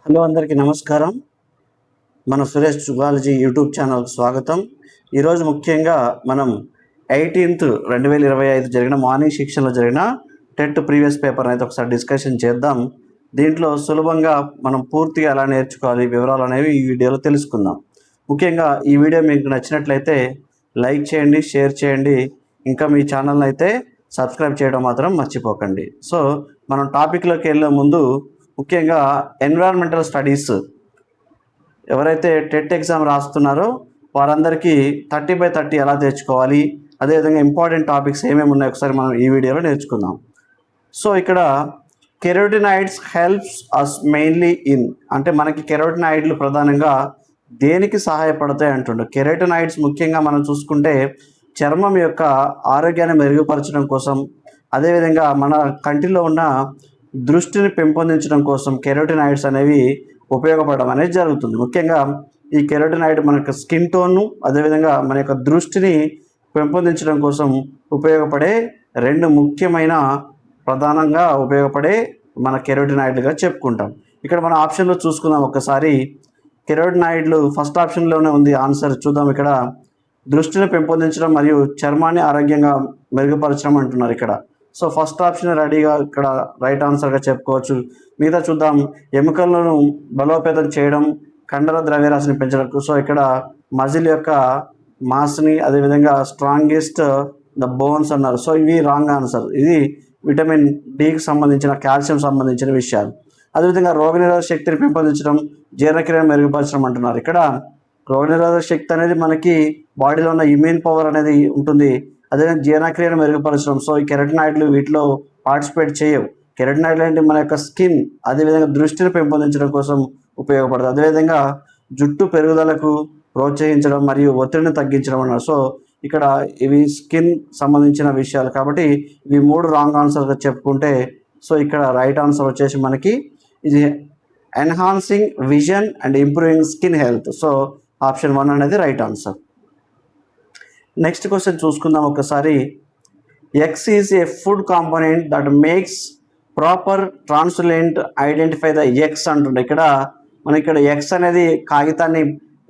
Hello అందరికీ నమస్కారం. మన సురేష్ జువాలజీ యూట్యూబ్ ఛానల్కి స్వాగతం. ఈరోజు ముఖ్యంగా మనం 18th 2025 జరిగిన మార్నింగ్ సెక్షన్లో జరిగిన టెట్ ప్రీవియస్ పేపర్ అయితే ఒకసారి డిస్కషన్ చేద్దాం. దీంట్లో సులభంగా మనం పూర్తిగా ఎలా నేర్చుకోవాలి వివరాలు అనేవి ఈ వీడియోలో తెలుసుకుందాం. ముఖ్యంగా ఈ వీడియో మీకు నచ్చినట్లయితే లైక్ చేయండి, షేర్ చేయండి, ఇంకా మీ ఛానల్ని అయితే సబ్స్క్రైబ్ చేయడం మాత్రం మర్చిపోకండి. సో మనం టాపిక్లోకి వెళ్ళే ముందు ముఖ్యంగా ఎన్విరాన్మెంటల్ స్టడీస్ ఎవరైతే టెట్ ఎగ్జామ్ రాస్తున్నారో వారందరికీ 30/30 ఎలా తెచ్చుకోవాలి, అదేవిధంగా ఇంపార్టెంట్ టాపిక్స్ ఏమేమి ఉన్నాయో ఒకసారి మనం ఈ వీడియోలో నేర్చుకుందాం. సో ఇక్కడ carotenoids helps us mainly in అంటే మనకి కెరోటినాయిడ్లు ప్రధానంగా దేనికి సహాయపడతాయి అంటుండే. కెరోటినాయిడ్స్ ముఖ్యంగా మనం చూసుకుంటే చర్మం యొక్క ఆరోగ్యాన్ని మెరుగుపరచడం కోసం, అదేవిధంగా మన కంటిలో ఉన్న దృష్టిని పెంపొందించడం కోసం కెరోటినాయిడ్స్ అనేవి ఉపయోగపడడం అనేది జరుగుతుంది. ముఖ్యంగా ఈ కెరోటినాయిడ్ మన యొక్క స్కిన్ టోన్ను, అదేవిధంగా మన యొక్క దృష్టిని పెంపొందించడం కోసం ఉపయోగపడే రెండు ముఖ్యమైన ప్రధానంగా ఉపయోగపడే మన కెరోటినాయిడ్లుగా చెప్పుకుంటాం. ఇక్కడ మన ఆప్షన్లో చూసుకుందాం ఒకసారి. కెరోటినాయిడ్లు ఫస్ట్ ఆప్షన్లోనే ఉంది ఆన్సర్. చూద్దాం. ఇక్కడ దృష్టిని పెంపొందించడం మరియు చర్మాన్ని ఆరోగ్యంగా మెరుగుపరచడం అంటున్నారు ఇక్కడ. సో ఫస్ట్ ఆప్షన్ రెడీగా ఇక్కడ రైట్ ఆన్సర్గా చెప్పుకోవచ్చు. మిగతా చూద్దాం. ఎముకలను బలోపేతం చేయడం, కండర ద్రవ్యరాశిని పెంచడం. సో ఇక్కడ మజిల్ యొక్క మాస్ని, అదేవిధంగా స్ట్రాంగెస్ట్ ద బోన్స్ అన్నారు. సో ఇవి రాంగ్ ఆన్సర్. ఇది విటమిన్ డికి సంబంధించిన, కాల్షియం సంబంధించిన విషయాలు. అదేవిధంగా రోగనిరోధక శక్తిని పెంపొందించడం, జీర్ణక్రియను మెరుగుపరచడం అంటున్నారు. ఇక్కడ రోగనిరోధక శక్తి అనేది మనకి బాడీలో ఉన్న ఇమ్యూన్ పవర్ అనేది ఉంటుంది, అదేవిధంగా జీర్ణక్రియను మెరుగుపరచడం. సో ఈ కెరోటినాయిడ్లు వీటిలో పార్టిసిపేట్ చేయవు. కెరోటినాయిడ్లు అంటే మన యొక్క స్కిన్, అదేవిధంగా దృష్టిని పెంపొందించడం కోసం ఉపయోగపడుతుంది. అదేవిధంగా జుట్టు పెరుగుదలకు ప్రోత్సహించడం మరియు ఒత్తిడిని తగ్గించడం అన్నారు. సో ఇక్కడ ఇవి స్కిన్ సంబంధించిన విషయాలు కాబట్టి ఇవి 3 రాంగ్ ఆన్సర్గా చెప్పుకుంటే, సో ఇక్కడ రైట్ ఆన్సర్ వచ్చేసి మనకి ఇది enhancing vision and improving skin health. So option 1 అనేది రైట్ ఆన్సర్. నెక్స్ట్ క్వశ్చన్ చూసుకుందాం ఒకసారి. X is a food component that makes proper translucent identify the X అంటుండే. ఇక్కడ మన ఇక్కడ ఎక్స్ అనేది కాగితాన్ని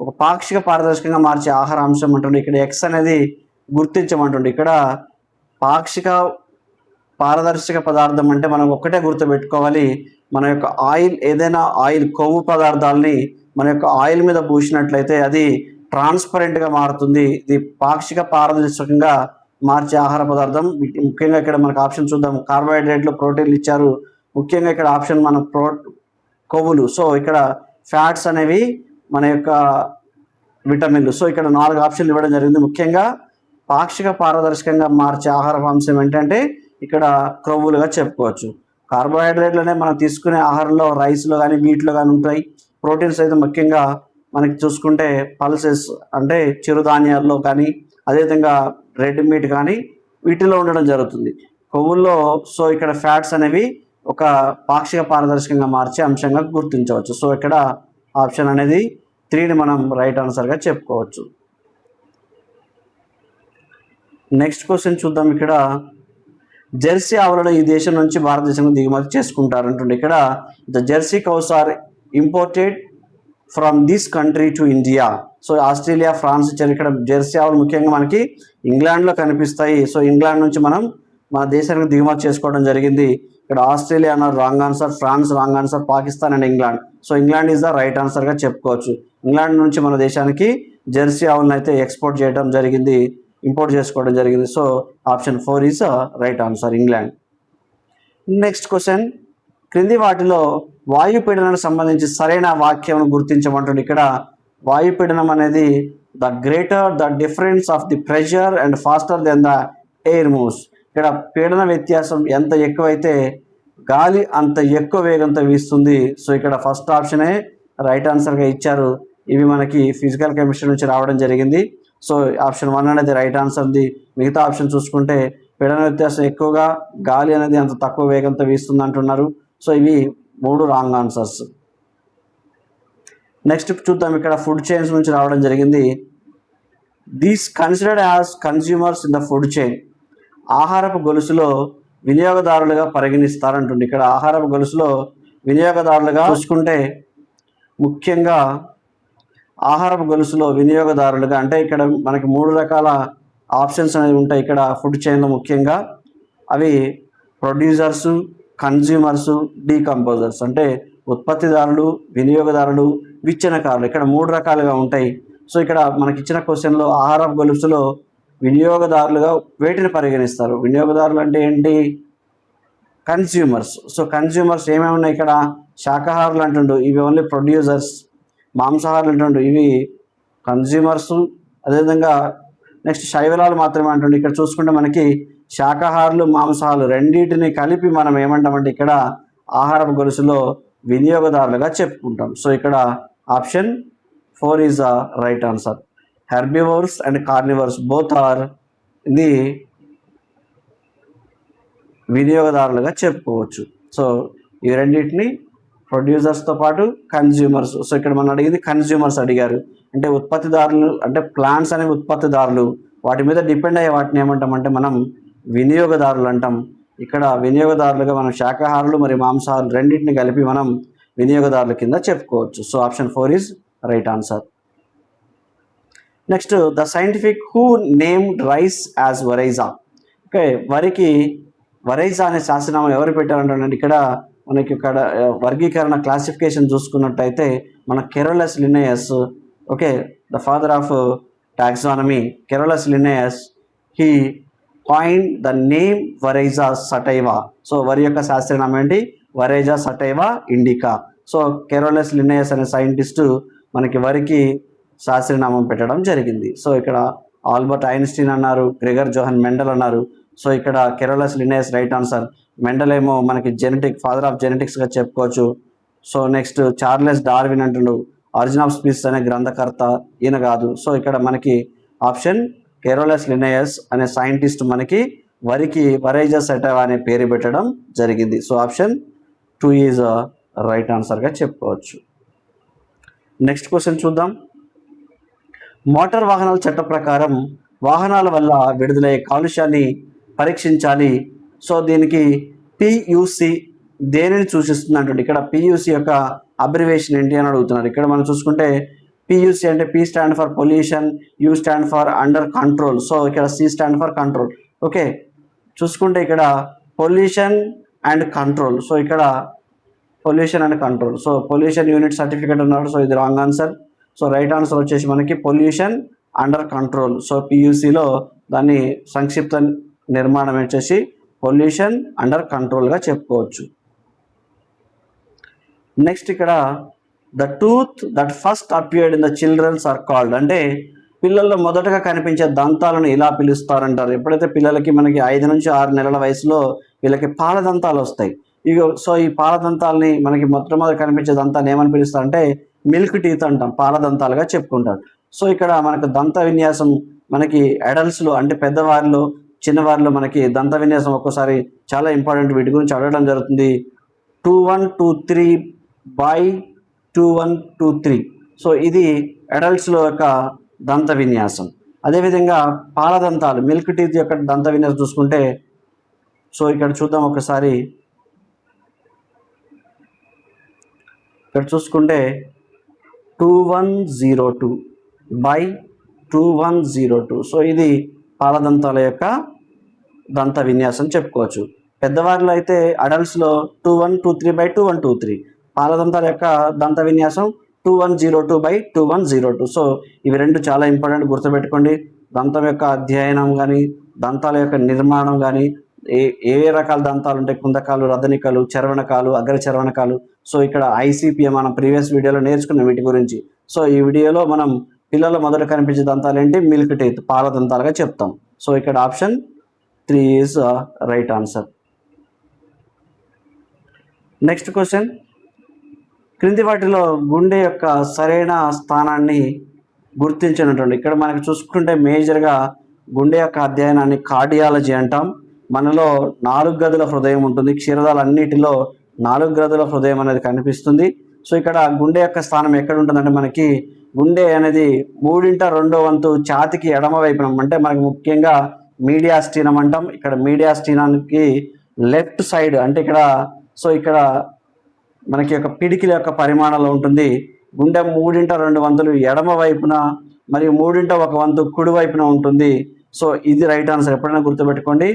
ఒక పాక్షిక పారదర్శకంగా మార్చే ఆహార అంశం అంటుండే. ఇక్కడ ఎక్స్ అనేది గుర్తించమంటుండే. ఇక్కడ పాక్షిక పారదర్శక పదార్థం అంటే మనం ఒక్కటే గుర్తుపెట్టుకోవాలి. మన యొక్క ఆయిల్, ఏదైనా ఆయిల్ కొవ్వు పదార్థాలని మన యొక్క ఆయిల్ మీద పూసినట్లయితే అది ట్రాన్స్పరెంట్గా మారుతుంది. ఇది పాక్షిక పారదర్శకంగా మార్చే ఆహార పదార్థం. ముఖ్యంగా ఇక్కడ మనకు ఆప్షన్ చూద్దాం. కార్బోహైడ్రేట్లు, ప్రోటీన్లు ఇచ్చారు. ముఖ్యంగా ఇక్కడ ఆప్షన్ మన కొవ్వులు. సో ఇక్కడ ఫ్యాట్స్ అనేవి మన యొక్క విటమిన్లు. సో ఇక్కడ 4 ఆప్షన్లు ఇవ్వడం జరిగింది. ముఖ్యంగా పాక్షిక పారదర్శకంగా మార్చే ఆహార అంశం ఏంటంటే ఇక్కడ కొవ్వులుగా చెప్పుకోవచ్చు. కార్బోహైడ్రేట్లు అనేవి మనం తీసుకునే ఆహారంలో రైస్లో కానీ వీటిలో కానీ ఉంటాయి. ప్రోటీన్స్ అయితే ముఖ్యంగా మనకి చూసుకుంటే పల్సెస్ అంటే చిరుధాన్యాల్లో కానీ, అదేవిధంగా రెడ్ మీట్ కానీ వీటిలో ఉండడం జరుగుతుంది. కొవ్వుల్లో సో ఇక్కడ ఫ్యాట్స్ అనేవి ఒక పాక్షిక పారదర్శకంగా మార్చే అంశంగా గుర్తించవచ్చు. సో ఇక్కడ ఆప్షన్ అనేది 3ని మనం రైట్ ఆన్సర్గా చెప్పుకోవచ్చు. నెక్స్ట్ క్వశ్చన్ చూద్దాం. ఇక్కడ జెర్సీ ఆవులను ఈ దేశం నుంచి భారతదేశంలో దిగుమతి చేసుకుంటారంటుండే. ఇక్కడ the jersey cows are imported from this country to India. So Australia, France ఇచ్చారు. ఇక్కడ జెర్సీ ఆవులు ముఖ్యంగా మనకి ఇంగ్లాండ్లో కనిపిస్తాయి. సో ఇంగ్లాండ్ నుంచి మనం మన దేశానికి దిగుమతి చేసుకోవడం జరిగింది. ఇక్కడ ఆస్ట్రేలియా అన్నారు wrong answer, France wrong answer, Pakistan and England. So England is the right ఆన్సర్గా చెప్పుకోవచ్చు. ఇంగ్లాండ్ నుంచి మన దేశానికి జెర్సీ ఆవులను అయితే ఎక్స్పోర్ట్ చేయడం జరిగింది, ఇంపోర్ట్ చేసుకోవడం జరిగింది. So option 4 is right answer, England. Next question. క్రింది వాటిలో వాయుపీడనానికి సంబంధించి సరైన వాక్యం గుర్తించమంటుంది. ఇక్కడ వాయుపీడనం అనేది the greater the difference of the pressure and faster then the air moves. ఇక్కడ పీడన వ్యత్యాసం ఎంత ఎక్కువైతే గాలి అంత ఎక్కువ వేగంతో వీస్తుంది. సో ఇక్కడ ఫస్ట్ ఆప్షనే రైట్ ఆన్సర్గా ఇచ్చారు. ఇవి మనకి ఫిజికల్ కెమిస్ట్రీ నుంచి రావడం జరిగింది. సో ఆప్షన్ 1 అనేది రైట్ ఆన్సర్ది. మిగతా ఆప్షన్ చూసుకుంటే పీడన వ్యత్యాసం ఎక్కువగా, గాలి అనేది అంత తక్కువ వేగంతో వీస్తుంది అంటున్నారు. సో ఇవి 3 రాంగ్ ఆన్సర్స్. నెక్స్ట్ చూద్దాం. ఇక్కడ ఫుడ్ చైన్స్ నుంచి రావడం జరిగింది. These considered as consumers in the food chain. ఆహారపు గొలుసులో వినియోగదారులుగా పరిగణిస్తారంటుంది. ఇక్కడ ఆహారపు గొలుసులో వినియోగదారులుగా చూసుకుంటే ముఖ్యంగా ఆహారపు గొలుసులో వినియోగదారులుగా, అంటే ఇక్కడ మనకి 3 రకాల ఆప్షన్స్ అనేవి ఉంటాయి ఇక్కడ ఫుడ్ చైన్లో. ముఖ్యంగా అవి ప్రొడ్యూసర్సు, కన్జ్యూమర్సు, డీకంపోజర్స్. అంటే ఉత్పత్తిదారులు, వినియోగదారులు, విచ్ఛిన్నకారులు. ఇక్కడ 3 రకాలుగా ఉంటాయి. సో ఇక్కడ మనకి ఇచ్చిన క్వశ్చన్లో ఆహారపు గొలుసులో వినియోగదారులుగా వేటిని పరిగణిస్తారు? వినియోగదారులు అంటే ఏంటి? కన్జ్యూమర్స్. సో కన్జ్యూమర్స్ ఏమేమి ఉన్నాయి ఇక్కడ? శాకాహారులు అంటుండు, ఇవి ఓన్లీ ప్రొడ్యూసర్స్. మాంసాహారులు అంటుండు, ఇవి కన్జ్యూమర్స్. అదేవిధంగా నెక్స్ట్ శైవలాలు మాత్రమే అంటుండు. ఇక్కడ చూసుకుంటే మనకి శాకాహారులు, మాంసాహారులు రెండింటిని కలిపి మనం ఏమంటామంటే ఇక్కడ ఆహారపు గొలుసులో వినియోగదారులుగా చెప్పుకుంటాం. సో ఇక్కడ option 4 is the right answer. Herbivores and carnivores both are ఇది వినియోగదారులుగా చెప్పుకోవచ్చు. సో ఈ రెండింటిని ప్రొడ్యూసర్స్తో పాటు కన్జ్యూమర్స్. సో ఇక్కడ మనం అడిగింది కన్జ్యూమర్స్ అడిగారు. అంటే ఉత్పత్తిదారులు, అంటే ప్లాంట్స్ అనేవి ఉత్పత్తిదారులు, వాటి మీద డిపెండ్ అయ్యే వాటిని ఏమంటామంటే మనం వినియోగదారులు అంటాం. ఇక్కడ వినియోగదారులుగా మనం శాకాహారులు మరియు మాంసాహారులు రెండింటిని కలిపి మనం వినియోగదారుల కింద చెప్పుకోవచ్చు. So option 4 is right answer. Next, the scientific who named rice as వరైజా. Okay, వరికి వరైజా అనే శాస్త్రనామం ఎవరు పెట్టారంటే ఇక్కడ మనకి ఇక్కడ వర్గీకరణ క్లాసిఫికేషన్ చూసుకున్నట్టయితే మన Carolus Linnaeus. Okay, the father of taxonomy, Carolus Linnaeus, he coin the name Oryza sativa. So వరి యొక్క శాస్త్రనామం ఏంటి? Oryza sativa indica. So Carolus Linnaeus అనే సైంటిస్టు మనకి వరికి శాస్త్రనామం పెట్టడం జరిగింది. సో ఇక్కడ ఆల్బర్ట్ ఐన్స్టీన్ అన్నారు, గ్రెగర్ జోహన్ మెండల్ అన్నారు. సో ఇక్కడ Carolus Linnaeus right answer. Mendel ఏమో మనకి ఫాదర్ ఆఫ్ జెనెటిక్స్గా చెప్పుకోవచ్చు. సో నెక్స్ట్ చార్లెస్ డార్విన్ అంటుండు, ఆరిజిన్ ఆఫ్ స్పీసీస్ అనే గ్రంథకర్త, ఈయన కాదు. సో ఇక్కడ మనకి ఆప్షన్ కెరోలస్ లిన్నయస్ అనే సైంటిస్ట్ మనకి వరికి వరైజా సటైవా అనే పేరు పెట్టడం జరిగింది. సో ఆప్షన్ 2 ఈజ్ రైట్ ఆన్సర్గా చెప్పుకోవచ్చు. నెక్స్ట్ క్వశ్చన్ చూద్దాం. మోటార్ వాహనాల చట్ట ప్రకారం వాహనాల వల్ల విడుదలయ్యే కాలుష్యాన్ని పరీక్షించాలి. సో దీనికి పియుసి దేనిని సూచిస్తుంది అంటుంది. ఇక్కడ పియుసి యొక్క అబ్రివేషన్ ఏంటి అని అడుగుతున్నారు. ఇక్కడ మనం చూసుకుంటే పియుసి అంటే P stand for pollution, U stand for under control. So ఇక్కడ C stand for control. Okay, చూసుకుంటే ఇక్కడ పొల్యూషన్ అండ్ కంట్రోల్. సో ఇక్కడ pollution and control. So pollution unit certificate అన్నాడు. సో ఇది wrong answer. So right answer వచ్చేసి మనకి pollution under control. So పియుసిలో దాన్ని సంక్షిప్త నిర్మాణం వచ్చేసి పొల్యూషన్ అండర్ కంట్రోల్గా చెప్పుకోవచ్చు. నెక్స్ట్ ఇక్కడ the tooth that first appeared in the children's are called. అంటే పిల్లల్లో మొదటగా కనిపించే దంతాలను ఇలా పిలుస్తారంటారు. ఎప్పుడైతే పిల్లలకి మనకి 5 నుంచి 6 నెలల వయసులో వీళ్ళకి పాల దంతాలు వస్తాయి. సో ఈ పాల దంతాలని మనకి మొట్టమొదటి కనిపించే దంతాన్ని ఏమని పిలుస్తారంటే మిల్క్ టీత్ అంటాం, పాల దంతాలుగా చెప్పుకుంటారు. సో ఇక్కడ మనకు దంత విన్యాసం మనకి అడల్ట్స్లో, అంటే పెద్దవారిలో, చిన్నవారిలో మనకి దంత విన్యాసం ఒక్కోసారి చాలా ఇంపార్టెంట్. వీటి గురించి అడగడం జరుగుతుంది. 2123/2123. సో ఇది అడల్ట్స్లో యొక్క దంత విన్యాసం. అదేవిధంగా పాల దంతాలు, మిల్క్ టీత్ యొక్క దంత విన్యాసం చూసుకుంటే, సో ఇక్కడ చూద్దాం ఒకసారి. ఇక్కడ చూసుకుంటే 2102/2102. సో ఇది పాలదంతాల యొక్క దంత విన్యాసం చెప్పుకోవచ్చు. పెద్దవారిలో అయితే అడల్ట్స్లో 2123/2123. పాలదంతాల యొక్క దంత విన్యాసం 2102/2102. సో ఇవి రెండు చాలా ఇంపార్టెంట్, గుర్తుపెట్టుకోండి. దంతం యొక్క అధ్యయనం కానీ, దంతాల యొక్క నిర్మాణం కానీ, ఏ రకాల దంతాలు ఉంటాయి, కుందకాలు, రదనికలు, చర్వణకాలు, అగ్ర చర్వణకాలు. సో ఇక్కడ ఐసిపిఎం మనం ప్రీవియస్ వీడియోలో నేర్చుకున్నాం వీటి గురించి. సో ఈ వీడియోలో మనం పిల్లల మొదట కనిపించే దంతాలు ఏంటి? మిల్క్ టీత్, పాల దంతాలుగా చెప్తాం. సో ఇక్కడ option 3 is right answer. Next question, క్రింది వాటిలో గుండె యొక్క సరైన స్థానాన్ని గుర్తించినటువంటి. ఇక్కడ మనకి చూసుకుంటే మేజర్గా గుండె యొక్క అధ్యయనాన్ని కార్డియాలజీ అంటాం. మనలో 4 గదుల హృదయం ఉంటుంది. క్షీరదాలన్నిటిలో 4 గదుల హృదయం అనేది కనిపిస్తుంది. సో ఇక్కడ గుండె యొక్క స్థానం ఎక్కడ ఉంటుందంటే మనకి గుండె అనేది 3/2 ఛాతికి ఎడమ వైపున, అంటే మనకి ముఖ్యంగా మీడియాస్టీనం అంటాం. ఇక్కడ మీడియాస్టీనానికి లెఫ్ట్ సైడ్, అంటే ఇక్కడ సో ఇక్కడ మనకి యొక్క పిడికిల యొక్క పరిమాణంలో ఉంటుంది. గుండె 3/2 ఎడమ వైపున మరియు 1/3 కుడి వైపున ఉంటుంది. సో ఇది రైట్ ఆన్సర్. ఎప్పుడైనా గుర్తుపెట్టుకోండి,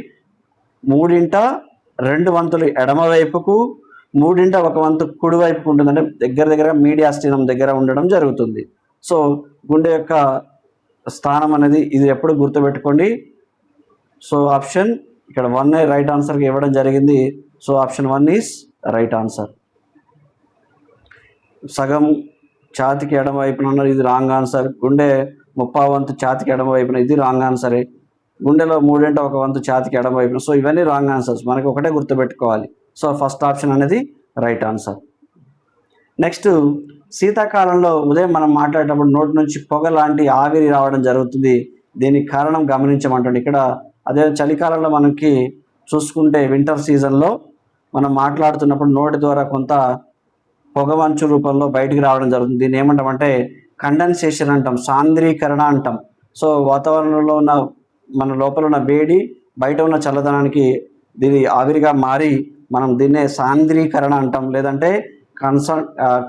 3/2 ఎడమ వైపుకు 1/3 కుడి వైపుకు ఉంటుంది. అంటే దగ్గర మీడియాస్టినం దగ్గర ఉండడం జరుగుతుంది. సో గుండె యొక్క స్థానం అనేది ఇది ఎప్పుడు గుర్తుపెట్టుకోండి. సో ఆప్షన్ ఇక్కడ 1 రైట్ ఆన్సర్గా ఇవ్వడం జరిగింది. So option 1 is right answer. సగం ఛాతికి ఎడమ వైపున ఉన్నారు, ఇది రాంగ్ ఆన్సర్. గుండె 30 ఛాతికి ఎడమ వైపున, ఇది రాంగ్ ఆన్సరే. గుండెలో 3/1 ఛాతికి ఎడమ వైపున. సో ఇవన్నీ రాంగ్ ఆన్సర్స్, మనకి ఒకటే గుర్తుపెట్టుకోవాలి. సో ఫస్ట్ ఆప్షన్ అనేది రైట్ ఆన్సర్. నెక్స్ట్, శీతాకాలంలో ఉదయం మనం మాట్లాడేటప్పుడు నోటి నుంచి పొగ లాంటి ఆవిరి రావడం జరుగుతుంది. దీనికి కారణం గమనించమంటుంది ఇక్కడ. అదే చలికాలంలో మనకి చూసుకుంటే వింటర్ సీజన్లో మనం మాట్లాడుతున్నప్పుడు నోటి ద్వారా కొంత పొగమంచు రూపంలో బయటికి రావడం జరుగుతుంది. దీన్ని ఏమంటామంటే కండెన్సేషన్ అంటాం, సాంద్రీకరణ అంటాం. సో వాతావరణంలో ఉన్న మన లోపల ఉన్న వేడి బయట ఉన్న చల్లదనానికి దీని ఆవిరిగా మారి మనం దీన్నే సాంద్రీకరణ అంటాం, లేదంటే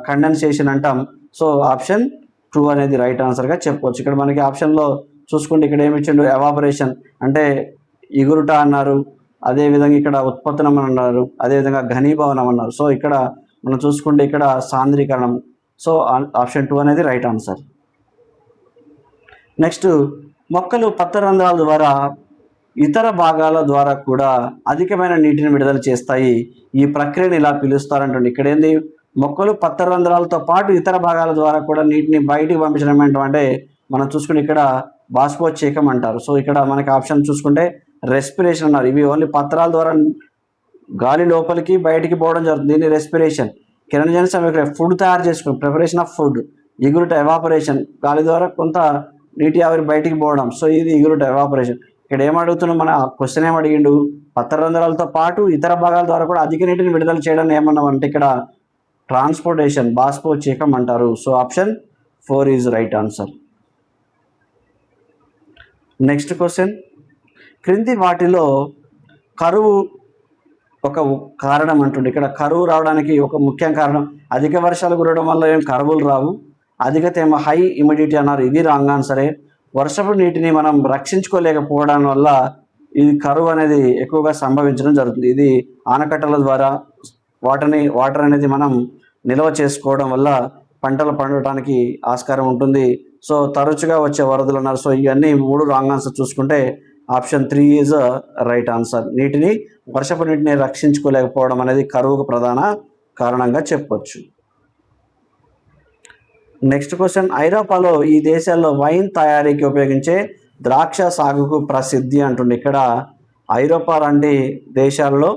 కండెన్సేషన్ అంటాం. సో ఆప్షన్ 2 అనేది రైట్ ఆన్సర్గా చెప్పుకోవచ్చు. ఇక్కడ మనకి ఆప్షన్లో చూసుకుంటే ఇక్కడ ఏమి ఇచ్చిండు, ఎవాపరేషన్ అంటే ఎగురుట అన్నారు, అదేవిధంగా ఇక్కడ ఉత్పత్తనం అన్నారు, అదేవిధంగా ఘనీభవనం అన్నారు. సో ఇక్కడ మనం చూసుకుంటే ఇక్కడ సాంద్రీకరణం. సో ఆప్షన్ 2 అనేది రైట్ ఆన్సర్. నెక్స్ట్, మొక్కలు పత్రరంధ్రాల ద్వారా ఇతర భాగాల ద్వారా కూడా అధికమైన నీటిని విడుదల చేస్తాయి. ఈ ప్రక్రియను ఇలా పిలుస్తారంటండి. ఇక్కడ ఏంది, మొక్కలు పత్రరంధ్రాలతో పాటు ఇతర భాగాల ద్వారా కూడా నీటిని బయటికి పంపించడం ఏంటంటే మనం చూసుకుంటే ఇక్కడ బాష్పోత్సేకం అంటారు. సో ఇక్కడ మనకి ఆప్షన్ చూసుకుంటే రెస్పిరేషన్ అన్నారు. ఇవి ఓన్లీ పత్రాల ద్వారా గాలి లోపలికి బయటికి పోవడం జరుగుతుంది, దీన్ని రెస్పిరేషన్. కిరణజన్య సమీకరణ ఫుడ్ తయారు చేసుకుని ప్రిపరేషన్ ఆఫ్ ఫుడ్. ఎగురుట ఎవాపరేషన్, గాలి ద్వారా కొంత నీటి ఆవిరి బయటికి పోవడం. సో ఇది ఎగురుట ఎవాపరేషన్. ఇక్కడ ఏమడుగుతున్నాం, మన క్వశ్చన్ ఏమడిగిండు, పత్రరంధ్రాలతో పాటు ఇతర భాగాల ద్వారా కూడా అధిక నీటిని విడుదల చేయడం ఏమన్నాం అంటే ఇక్కడ ట్రాన్స్పోర్టేషన్, బాష్పోత్సేకం అంటారు. So option 4 is right answer. Next question, క్రింది వాటిలో కరువు ఒక కారణం అంటుండే. ఇక్కడ కరువు రావడానికి ఒక ముఖ్య కారణం అధిక వర్షాలు కురవడం వల్ల ఏం కరువులు రావు. అధిక తేమ, హై హ్యూమిడిటీ అన్నారు, ఇది రాంగ్ ఆన్సరే. వర్షపు నీటిని మనం రక్షించుకోలేకపోవడం వల్ల ఇది కరువు అనేది ఎక్కువగా సంభవించడం జరుగుతుంది. ఇది ఆనకట్టల ద్వారా వాటర్ అనేది మనం నిల్వ చేసుకోవడం వల్ల పంటలు పండటానికి ఆస్కారం ఉంటుంది. సో తరచుగా వచ్చే వరదలు అన్నారు. సో ఇవన్నీ 3 రాంగ్ ఆన్సర్. చూసుకుంటే ఆప్షన్ 3 ఈజ్ రైట్ ఆన్సర్. వర్షపు నీటిని రక్షించుకోలేకపోవడం అనేది కరువుకు ప్రధాన కారణంగా చెప్పొచ్చు. నెక్స్ట్ క్వశ్చన్, ఐరోపాలో ఈ దేశాల్లో వైన్ తయారీకి ఉపయోగించే ద్రాక్ష సాగుకు ప్రసిద్ధి అంటుంది. ఇక్కడ ఐరోపా లాంటి దేశాల్లో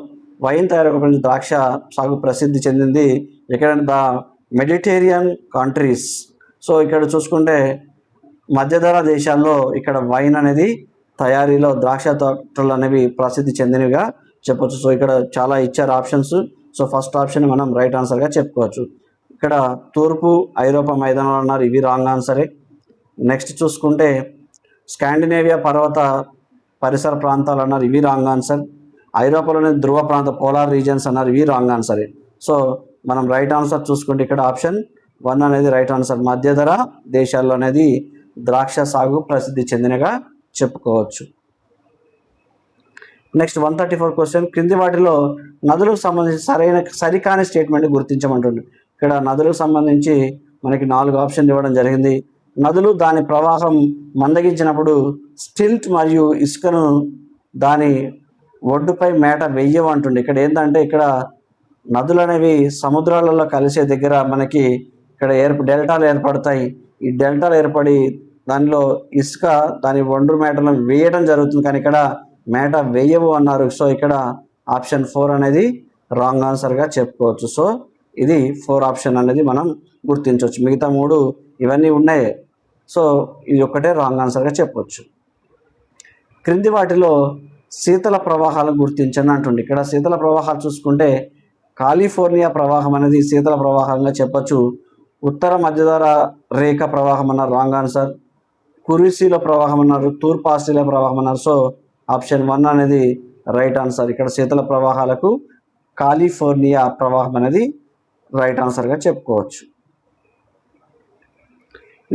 వైన్ తయారీకి ఉపయోగించే ద్రాక్ష సాగు ప్రసిద్ధి చెందింది. ఇక్కడ ద మెడిటేరియన్ కంట్రీస్. సో ఇక్కడ చూసుకుంటే మధ్యధర దేశాల్లో ఇక్కడ వైన్ అనేది తయారీలో ద్రాక్ష తోటలు అనేవి ప్రసిద్ధి చెందినవిగా చెప్పొచ్చు. సో ఇక్కడ చాలా ఇచ్చారు ఆప్షన్స్. సో ఫస్ట్ ఆప్షన్ మనం రైట్ ఆన్సర్గా చెప్పుకోవచ్చు. ఇక్కడ తూర్పు ఐరోపా మైదానాలు అన్నారు, ఇవి రాంగ్ ఆన్సరే. నెక్స్ట్ చూసుకుంటే స్కాండినేవియా పర్వత పరిసర ప్రాంతాలు అన్నారు, ఇవి రాంగ్ ఆన్సర్. ఐరోపాలోని ధ్రువ ప్రాంత పోలార్ రీజన్స్ అన్నారు, ఇవి రాంగ్ ఆన్సరే. సో మనం రైట్ ఆన్సర్ చూసుకుంటే ఇక్కడ ఆప్షన్ 1 అనేది రైట్ ఆన్సర్. మధ్యధర దేశాల్లో అనేది ద్రాక్ష సాగు ప్రసిద్ధి చెందినగా చెప్పుకోవచ్చు. నెక్స్ట్ 134 క్వశ్చన్, క్రింది వాటిలో నదులకు సంబంధించి సరికాని స్టేట్మెంట్ గుర్తించమంటుంది. ఇక్కడ నదులకు సంబంధించి మనకి 4 ఆప్షన్లు ఇవ్వడం జరిగింది. నదులు దాని ప్రవాహం మందగించినప్పుడు స్టిల్ట్ మరియు ఇసుకను దాని ఒడ్డుపై మేట వెయ్యవు అంటుంది. ఇక్కడ ఏంటంటే ఇక్కడ నదులు అనేవి సముద్రాలలో కలిసే దగ్గర మనకి ఇక్కడ డెల్టాలు ఏర్పడతాయి. ఈ డెల్టాలు ఏర్పడి దానిలో ఇసుక దాని ఒండ్రు మేటలను వేయడం జరుగుతుంది, కానీ ఇక్కడ మేట వేయవు అన్నారు. సో ఇక్కడ ఆప్షన్ 4 అనేది రాంగ్ ఆన్సర్గా చెప్పుకోవచ్చు. సో ఇది 4 ఆప్షన్ అనేది మనం గుర్తించవచ్చు. మిగతా 3 ఇవన్నీ ఉన్నాయి. సో ఇది ఒక్కటే రాంగ్ ఆన్సర్గా చెప్పవచ్చు. క్రింది వాటిలో శీతల ప్రవాహాలను గుర్తించని అంటుంది. ఇక్కడ శీతల ప్రవాహాలు చూసుకుంటే కాలిఫోర్నియా ప్రవాహం అనేది శీతల ప్రవాహంగా చెప్పచ్చు. ఉత్తర మధ్యధర రేఖ ప్రవాహం అన్నారు, రాంగ్ ఆన్సర్. కురిసీల ప్రవాహం అన్నారు, తూర్పు ఆస్ట్రేలియా ప్రవాహం అన్నారు. సో ఆప్షన్ 1 అనేది రైట్ ఆన్సర్. ఇక్కడ శీతల ప్రవాహాలకు కాలిఫోర్నియా ప్రవాహం అనేది రైట్ ఆన్సర్గా చెప్పుకోవచ్చు.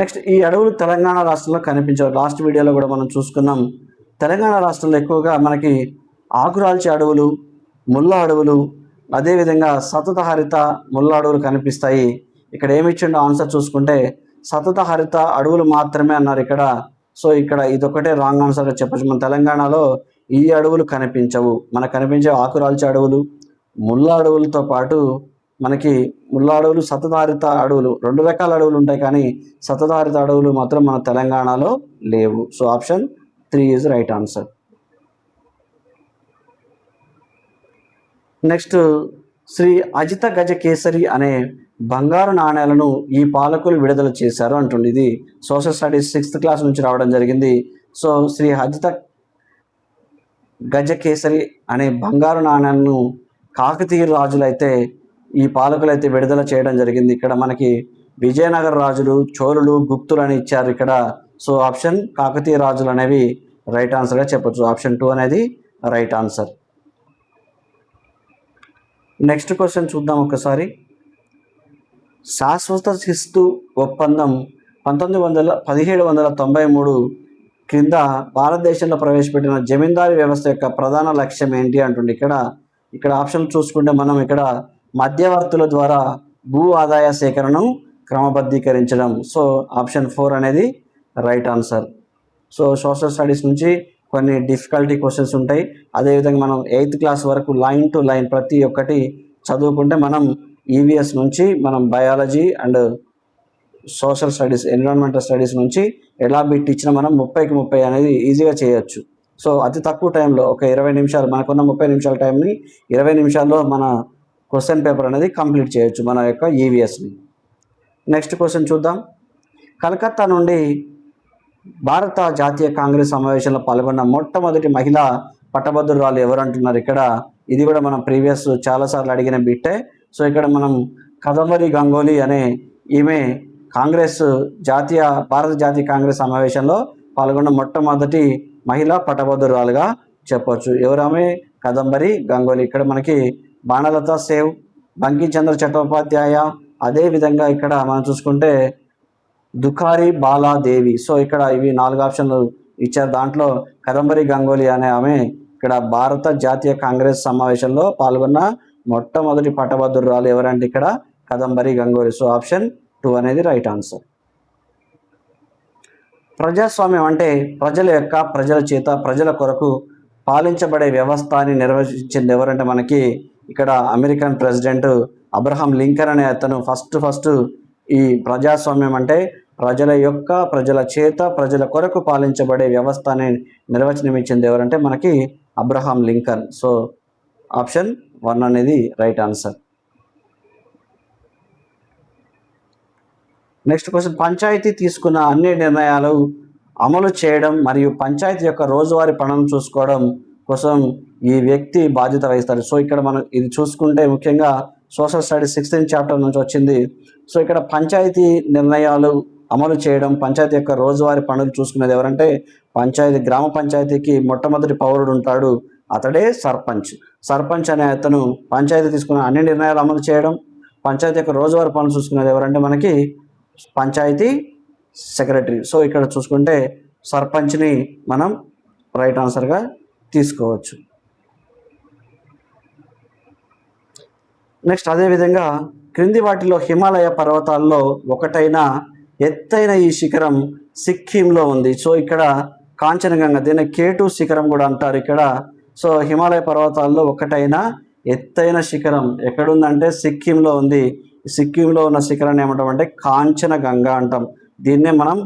నెక్స్ట్ ఈ అడవులు తెలంగాణ రాష్ట్రంలో కనిపించవు. లాస్ట్ వీడియోలో కూడా మనం చూసుకున్నాం. తెలంగాణ రాష్ట్రంలో ఎక్కువగా మనకి ఆకురాల్చే అడవులు, ముళ్ళ అడవులు, అదేవిధంగా సతత హరిత ముళ్ళ అడవులు కనిపిస్తాయి. ఇక్కడ ఏమి ఇచ్చిండో ఆన్సర్ చూసుకుంటే సతత హరిత అడవులు మాత్రమే అన్నారు ఇక్కడ. సో ఇక్కడ ఇదొకటే రాంగ్ ఆన్సర్గా చెప్పచ్చు. మన తెలంగాణలో ఈ అడవులు కనిపించవు. మనకు కనిపించే ఆకురాల్చే అడవులు, ముళ్ళ అడవులతో పాటు మనకి ముళ్ళ అడవులు, సతతహరిత అడవులు, 2 రకాల అడవులు ఉంటాయి, కానీ సతతహరిత అడవులు మాత్రం మన తెలంగాణలో లేవు. So option 3 is right answer. Next Shri Ajita Gaja Kesari అనే బంగారు నాణేలను ఈ పాలకులు విడుదల చేశారు అంటుంది. ఇది సోషల్ స్టడీస్ 6th క్లాస్ నుంచి రావడం జరిగింది. సో శ్రీ అజిత గజ కేసరి అనే బంగారు నాణ్యాలను కాకతీయ రాజులైతే ఈ పాలకులైతే విడుదల చేయడం జరిగింది. ఇక్కడ మనకి విజయనగర రాజులు, చోళులు, గుప్తులు అని ఇచ్చారు ఇక్కడ. సో ఆప్షన్ కాకతీయ రాజులు అనేవి రైట్ ఆన్సర్గా చెప్పచ్చు. ఆప్షన్ 2 అనేది రైట్ ఆన్సర్. నెక్స్ట్ క్వశ్చన్ చూద్దాం ఒకసారి. శాశ్వత శిస్తు ఒప్పందం 1793 క్రింద భారతదేశంలో ప్రవేశపెట్టిన జమీందారీ వ్యవస్థ యొక్క ప్రధాన లక్ష్యం ఏంటి అంటుంది. ఇక్కడ ఆప్షన్ చూసుకుంటే మనం ఇక్కడ మధ్యవర్తుల ద్వారా భూ ఆదాయ సేకరణను క్రమబద్ధీకరించడం. సో ఆప్షన్ 4 అనేది right answer. So social studies నుంచి కొన్ని డిఫికల్టీ క్వశ్చన్స్ ఉంటాయి. అదేవిధంగా మనం 8th క్లాస్ వరకు లైన్ టు లైన్ ప్రతి ఒక్కటి చదువుకుంటే మనం ఈవీఎస్ నుంచి మనం biology and social studies, environmental studies నుంచి ఎలా బిట్ ఇచ్చినా మనం 30కి 30 అనేది ఈజీగా చేయొచ్చు. సో అతి తక్కువ టైంలో ఒక 20 నిమిషాలు, మనకున్న 30 నిమిషాల టైంని 20 నిమిషాల్లో మన క్వశ్చన్ పేపర్ అనేది కంప్లీట్ చేయొచ్చు మన యొక్క ఈవీఎస్ని. నెక్స్ట్ క్వశ్చన్ చూద్దాం. కలకత్తా నుండి భారత జాతీయ కాంగ్రెస్ సమావేశంలో పాల్గొన్న మొట్టమొదటి మహిళా పట్టభద్రురాలు ఎవరు అంటున్నారు ఇక్కడ. ఇది కూడా మనం ప్రీవియస్ చాలాసార్లు అడిగిన బిట్టే. సో ఇక్కడ మనం కదంబరి గంగోలీ అనే ఈమె భారత జాతీయ కాంగ్రెస్ సమావేశంలో పాల్గొన్న మొట్టమొదటి మహిళా పట్టభద్రురాలుగా చెప్పవచ్చు. ఎవరామె? కదంబరి గంగోలీ. ఇక్కడ మనకి బాణలత సేవ్, బంకించంద్ర చట్టోపాధ్యాయ, అదేవిధంగా ఇక్కడ మనం చూసుకుంటే దుఖారి బాలాదేవి. సో ఇక్కడ ఇవి 4 ఆప్షన్లు ఇచ్చారు. దాంట్లో కదంబరి గంగోలీ అనే ఆమె ఇక్కడ భారత జాతీయ కాంగ్రెస్ సమావేశంలో పాల్గొన్న మొట్టమొదటి పట్టభద్రురాలు ఎవరంటే ఇక్కడ కదంబరి గంగోలీ. సో ఆప్షన్ 2 అనేది రైట్ ఆన్సర్. ప్రజాస్వామ్యం అంటే ప్రజల చేత ప్రజల కొరకు పాలించబడే వ్యవస్థ అని నిర్వచించింది ఎవరంటే మనకి ఇక్కడ అమెరికన్ ప్రెసిడెంట్ అబ్రహాం లింకన్ అనే అతను ఫస్ట్ ఈ ప్రజాస్వామ్యం అంటే ప్రజల చేత ప్రజల కొరకు పాలించబడే వ్యవస్థ అని నిర్వచనం ఇచ్చింది ఎవరంటే మనకి అబ్రహాం లింకన్. సో ఆప్షన్ 1 అనేది right answer. Next question. Panchayat తీసుకున్న అన్ని నిర్ణయాలు అమలు చేయడం మరియు పంచాయతీ యొక్క రోజువారీ పనులను చూసుకోవడం కోసం ఈ వ్యక్తి బాధ్యత వహిస్తారు. సో ఇక్కడ మనం ఇది చూసుకుంటే ముఖ్యంగా సోషల్ స్టడీస్ 16th చాప్టర్ నుంచి వచ్చింది. సో ఇక్కడ పంచాయతీ నిర్ణయాలు అమలు చేయడం, పంచాయతీ యొక్క రోజువారీ పనులు చూసుకునేది ఎవరంటే గ్రామ పంచాయతీకి మొట్టమొదటి పౌరుడు ఉంటాడు, అతడే సర్పంచ్. సర్పంచ్ అనే అతను పంచాయతీ తీసుకున్న అన్ని నిర్ణయాలు అమలు చేయడం, పంచాయతీ యొక్క రోజువారీ పనులు చూసుకునేది ఎవరంటే మనకి పంచాయతీ సెక్రటరీ. సో ఇక్కడ చూసుకుంటే సర్పంచ్ని మనం రైట్ ఆన్సర్గా తీసుకోవచ్చు. నెక్స్ట్ అదేవిధంగా క్రింది వాటిలో హిమాలయ పర్వతాల్లో ఒకటైన ఎత్తైన ఈ శిఖరం సిక్కింలో ఉంది. సో ఇక్కడ కాంచనగంగా, దీన్ని K2 శిఖరం కూడా అంటారు ఇక్కడ. సో హిమాలయ పర్వతాల్లో ఒకటైన ఎత్తైన శిఖరం ఎక్కడుందంటే సిక్కింలో ఉంది. సిక్కింలో ఉన్న శిఖరాన్ని ఏమంటామంటే కాంచనగంగా అంటాం. దీన్నే మనం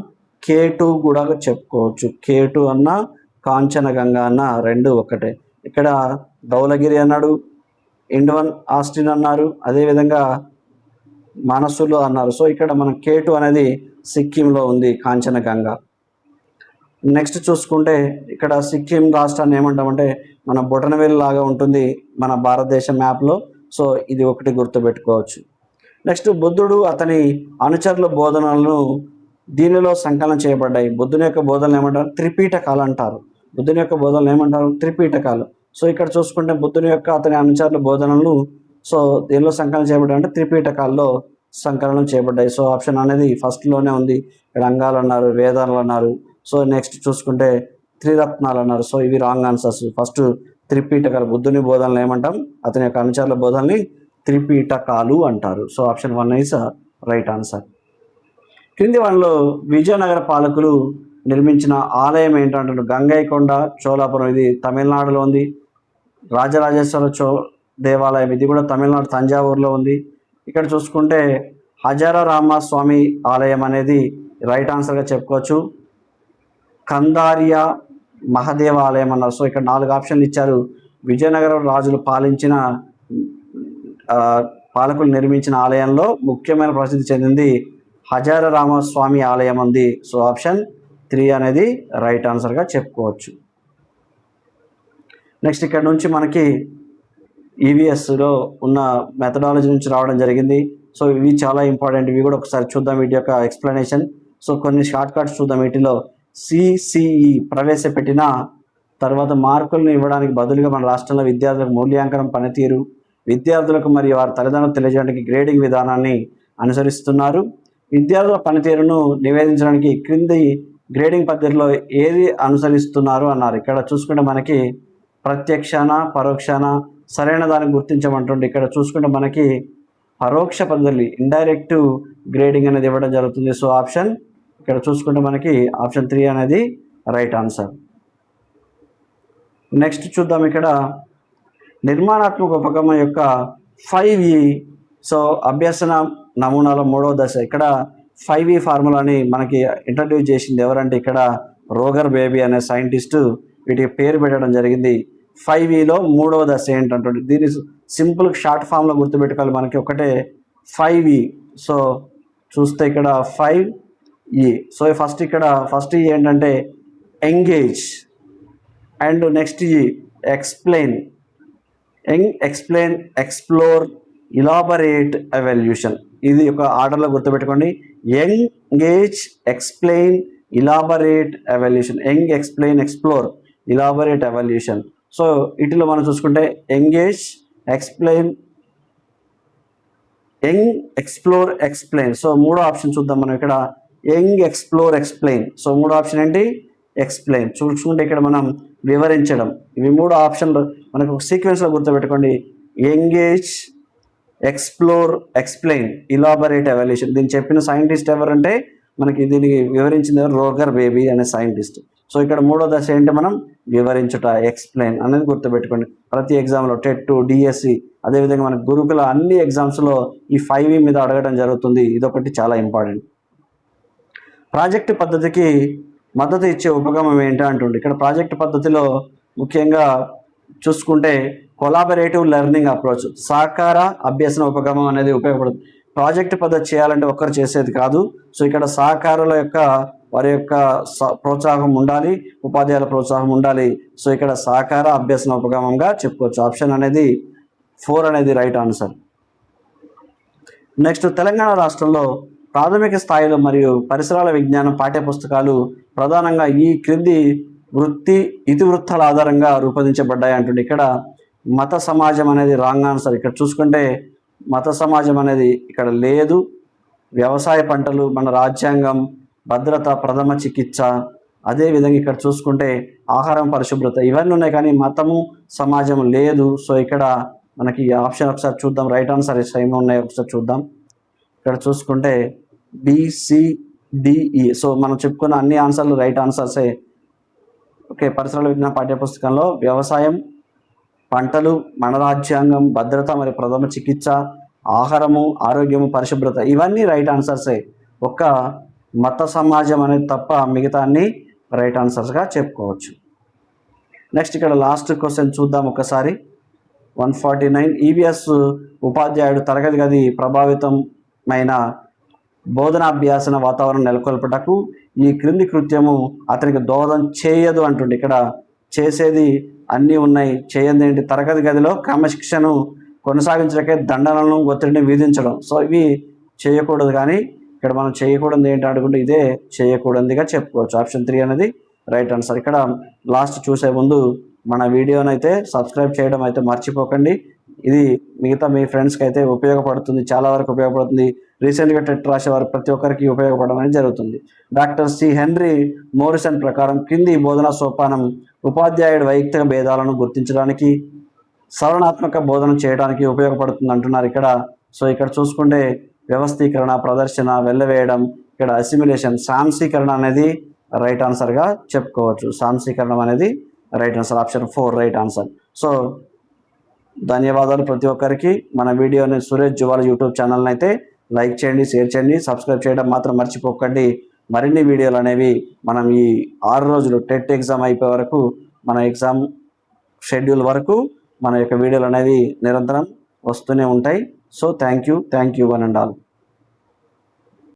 K2 కూడా చెప్పుకోవచ్చు. K2 అన్న కాంచనగంగా అన్న రెండు ఒకటే. ఇక్కడ ధౌలగిరి అన్నాడు, ఇండవన్ ఆస్టిన్ అన్నారు, అదేవిధంగా మనసులో అన్నారు. సో ఇక్కడ మనం K2 అనేది సిక్కింలో ఉంది, కాంచనగంగా. నెక్స్ట్ చూసుకుంటే ఇక్కడ సిక్కిం రాష్ట్రాన్ని ఏమంటామంటే మన బొటనవేలు లాగా ఉంటుంది మన భారతదేశ మ్యాప్లో. సో ఇది ఒకటి గుర్తుపెట్టుకోవచ్చు. నెక్స్ట్ బుద్ధుడు అతని అనుచరుల బోధనలను దీనిలో సంకలనం చేయబడ్డాయి. బుద్ధుని యొక్క బోధనలు ఏమంటారు? త్రిపీఠకాలు అంటారు. బుద్ధుని యొక్క బోధనలు ఏమంటారు? త్రిపీఠకాలు. సో ఇక్కడ చూసుకుంటే బుద్ధుని యొక్క అతని అనుచరుల బోధనలు సో దీనిలో సంకలనం చేయబడ్డాయి అంటే త్రిపీఠకాల్లో సంకలనం చేయబడ్డాయి. సో ఆప్షన్ అనేది ఫస్ట్లోనే ఉంది. ఇక్కడ అంగాలు అన్నారు, వేదాలు అన్నారు. సో నెక్స్ట్ చూసుకుంటే త్రిరత్నాలు అన్నారు. సో ఇవి రాంగ్ ఆన్సర్స్. ఫస్ట్ త్రిపీఠకాలు, బుద్ధుని బోధనలు ఏమంటాం, అతని యొక్క అనుచరుల బోధనని త్రిపీఠకాలు అంటారు. So option 1 is right answer. క్రింది వాళ్ళలో విజయనగర పాలకులు నిర్మించిన ఆలయం ఏంటంటే గంగైకొండ చోళాపురం, ఇది తమిళనాడులో ఉంది. రాజరాజేశ్వర దేవాలయం, ఇది కూడా తమిళనాడు తంజావూరులో ఉంది. ఇక్కడ చూసుకుంటే హజారరామస్వామి ఆలయం అనేది రైట్ ఆన్సర్గా చెప్పుకోవచ్చు. కందారియా మహాదేవ ఆలయం అన్నారు. సో ఇక్కడ 4 ఆప్షన్లు ఇచ్చారు. విజయనగరం రాజులు పాలించిన పాలకులు నిర్మించిన ఆలయంలో ముఖ్యమైన ప్రసిద్ధి చెందింది హజారరామస్వామి ఆలయం ఉంది. సో ఆప్షన్ 3 అనేది రైట్ ఆన్సర్గా చెప్పుకోవచ్చు. నెక్స్ట్ ఇక్కడ నుంచి మనకి ఈవీఎస్లో ఉన్న మెథడాలజీ నుంచి రావడం జరిగింది. సో ఇవి చాలా ఇంపార్టెంట్. ఇవి కూడా ఒకసారి చూద్దాం వీటి యొక్క ఎక్స్ప్లెనేషన్. సో కొన్ని షార్ట్ కట్స్ చూద్దాం. వీటిలో సిసిఈ ప్రవేశపెట్టిన తర్వాత మార్కులను ఇవ్వడానికి బదులుగా మన రాష్ట్రంలో విద్యార్థులకు మూల్యాంకనం పనితీరు, విద్యార్థులకు మరియు వారి తల్లిదండ్రులకు తెలియజేయడానికి గ్రేడింగ్ విధానాన్ని అనుసరిస్తున్నారు. విద్యార్థుల పనితీరును నివేదించడానికి క్రింది గ్రేడింగ్ పద్ధతిలో ఏది అనుసరిస్తున్నారు అన్నారు. ఇక్కడ చూసుకుంటే మనకి ప్రత్యక్షన, పరోక్షన, సరైన దాన్ని గుర్తించమంటుండే. ఇక్కడ చూసుకుంటే మనకి పరోక్ష పద్ధతి, ఇండైరెక్ట్ గ్రేడింగ్ అనేది ఇవ్వడం జరుగుతుంది. సో ఆప్షన్ ఇక్కడ చూసుకుంటే మనకి ఆప్షన్ 3 అనేది రైట్ ఆన్సర్. నెక్స్ట్ చూద్దాం. ఇక్కడ నిర్మాణాత్మక ఉపగమం యొక్క 5E, సో అభ్యసన నమూనాల 3వ దశ. ఇక్కడ 5E ఫార్ములాని మనకి ఇంట్రడ్యూస్ చేసింది ఎవరంటే ఇక్కడ రోగర్ బేబీ అనే సైంటిస్టు వీటికి పేరు పెట్టడం జరిగింది. 5Eలో 3వ దశ ఏంటంటే దీన్ని సింపుల్ షార్ట్ ఫామ్లో గుర్తుపెట్టుకోవాలి. మనకి ఒకటే 5E. సో చూస్తే ఇక్కడ 5E. సో ఫస్ట్ E ఏంటంటే engage, and next E explain, explain, explore, elaborate, evolution. ఇది ఒక ఆర్డర్లో గుర్తుపెట్టుకోండి. Engage, explain, elaborate, evolution. Young, explain, explore, elaborate, evolution. So వీటిలో మనం చూసుకుంటే engage, explain, young, explore, explain. So 3వ ఆప్షన్ చూద్దాం మనం. ఇక్కడ యంగ్, ఎక్స్ప్లోర్, ఎక్స్ప్లెయిన్. సో 3వ ఆప్షన్ ఏంటి? ఎక్స్ప్లెయిన్. చూసుకుంటే ఇక్కడ మనం వివరించడం. ఇవి 3 ఆప్షన్లు మనకు ఒక సీక్వెన్స్లో గుర్తుపెట్టుకోండి. Engage, explore, explain, elaborate, evolution. దీన్ని చెప్పిన సైంటిస్ట్ ఎవరంటే మనకి దీనికి వివరించింది రోగర్ బేబీ అనే సైంటిస్ట్. సో ఇక్కడ 3వ దశ ఏంటి? మనం వివరించుట, ఎక్స్ప్లెయిన్ అనేది గుర్తుపెట్టుకోండి. ప్రతి ఎగ్జామ్లో టెట్, డిఎస్సి, అదేవిధంగా మనకు గురుకుల అన్ని ఎగ్జామ్స్లో ఈ 5E మీద అడగడం జరుగుతుంది. ఇదొకటి చాలా ఇంపార్టెంట్. ప్రాజెక్టు పద్ధతికి మద్దతు ఇచ్చే ఉపగమం ఏంటి అంటుండే. ఇక్కడ ప్రాజెక్టు పద్ధతిలో ముఖ్యంగా చూసుకుంటే కొలాబరేటివ్ లెర్నింగ్ అప్రోచ్, సహకార అభ్యసన ఉపగమం అనేది ఉపయోగపడుతుంది. ప్రాజెక్టు పద్ధతి చేయాలంటే ఒక్కరు చేసేది కాదు. సో ఇక్కడ సహకారుల యొక్క వారి యొక్క ప్రోత్సాహం ఉండాలి, ఉపాధ్యాయుల ప్రోత్సాహం ఉండాలి. సో ఇక్కడ సహకార అభ్యసన ఉపగమంగా చెప్పుకోవచ్చు. ఆప్షన్ అనేది 4 అనేది రైట్ ఆన్సర్. నెక్స్ట్ తెలంగాణ రాష్ట్రంలో ప్రాథమిక స్థాయిలో మరియు పరిసరాల విజ్ఞానం పాఠ్యపుస్తకాలు ప్రధానంగా ఈ క్రింది ఇతివృత్తాల ఆధారంగా రూపొందించబడ్డాయి అంటుండే. ఇక్కడ మత సమాజం అనేది రాంగ్ ఆన్సర్. ఇక్కడ చూసుకుంటే మత సమాజం అనేది ఇక్కడ లేదు. వ్యవసాయ పంటలు, మన రాజ్యాంగం, భద్రత, ప్రథమ చికిత్స, అదేవిధంగా ఇక్కడ చూసుకుంటే ఆహారం, పరిశుభ్రత, ఇవన్నీ ఉన్నాయి కానీ మతము, సమాజం లేదు. సో ఇక్కడ మనకి ఆప్షన్ ఒకసారి చూద్దాం. రైట్ ఆన్సర్ ఏమి ఉన్నాయో ఒకసారి చూద్దాం. ఇక్కడ చూసుకుంటే BCDE. సో మనం చెప్పుకున్న అన్ని ఆన్సర్లు రైట్ ఆన్సర్సే. ఓకే, పరిసరాల విజ్ఞాన పాఠ్యపుస్తకంలో వ్యవసాయం, పంటలు, మన రాజ్యాంగం, భద్రత మరియు ప్రథమ చికిత్స, ఆహారము, ఆరోగ్యము, పరిశుభ్రత, ఇవన్నీ రైట్ ఆన్సర్సే. ఒక్క మత సమాజం అనేది తప్ప మిగతా అన్ని రైట్ ఆన్సర్స్గా చెప్పుకోవచ్చు. నెక్స్ట్ ఇక్కడ లాస్ట్ క్వశ్చన్ చూద్దాం ఒకసారి. 149 ఈవీఎస్ ఉపాధ్యాయుడు తరగతి గది ప్రభావితమైన బోధనాభ్యాసన వాతావరణం నెలకొల్పటకు ఈ క్రింది కృత్యము అతనికి దోహదం చేయదు అంటుండే. ఇక్కడ చేసేది అన్నీ ఉన్నాయి, చేయదు ఏంటి? తరగతి గదిలో క్రమశిక్షను కొనసాగించడానికే దండనలను, ఒత్తిడిని విధించడం. సో ఇవి చేయకూడదు. కానీ ఇక్కడ మనం చేయకూడదు ఏంటి అనుకుంటే ఇదే చేయకూడదుగా చెప్పుకోవచ్చు. ఆప్షన్ 3 అనేది రైట్ ఆన్సర్. ఇక్కడ లాస్ట్ చూసే ముందు మన వీడియోనైతే సబ్స్క్రైబ్ చేయడం అయితే మర్చిపోకండి. ఇది మిగతా మీ ఫ్రెండ్స్కి అయితే ఉపయోగపడుతుంది, చాలా వరకు ఉపయోగపడుతుంది. రీసెంట్గా టెట్ రాసే వారు ప్రతి ఒక్కరికి ఉపయోగపడడం అనేది జరుగుతుంది. డాక్టర్ సి హెన్రీ మోరిసన్ ప్రకారం కింది బోధనా సోపానం ఉపాధ్యాయుడి వైయక్తిక భేదాలను గుర్తించడానికి, సవరణాత్మక బోధన చేయడానికి ఉపయోగపడుతుంది అంటున్నారు ఇక్కడ. సో ఇక్కడ చూసుకుంటే వ్యవస్థీకరణ, ప్రదర్శన, వెళ్ళవేయడం, ఇక్కడ అసిమిలేషన్, సాంశీకరణ అనేది రైట్ ఆన్సర్గా చెప్పుకోవచ్చు. సాంశీకరణం అనేది right answer, option 4 right answer. So ధన్యవాదాలు ప్రతి ఒక్కరికి. మన వీడియోని సురేష్ జువాలజీ యూట్యూబ్ ఛానల్ని అయితే లైక్ చేయండి, షేర్ చేయండి, సబ్స్క్రైబ్ చేయడం మాత్రం మర్చిపోకండి. మరిన్ని వీడియోలు అనేవి మనం ఈ 6 రోజులు టెట్ ఎగ్జామ్ అయిపోయే వరకు, మన ఎగ్జామ్ షెడ్యూల్ వరకు మన యొక్క వీడియోలు అనేవి నిరంతరం వస్తూనే ఉంటాయి. So thank you one and all.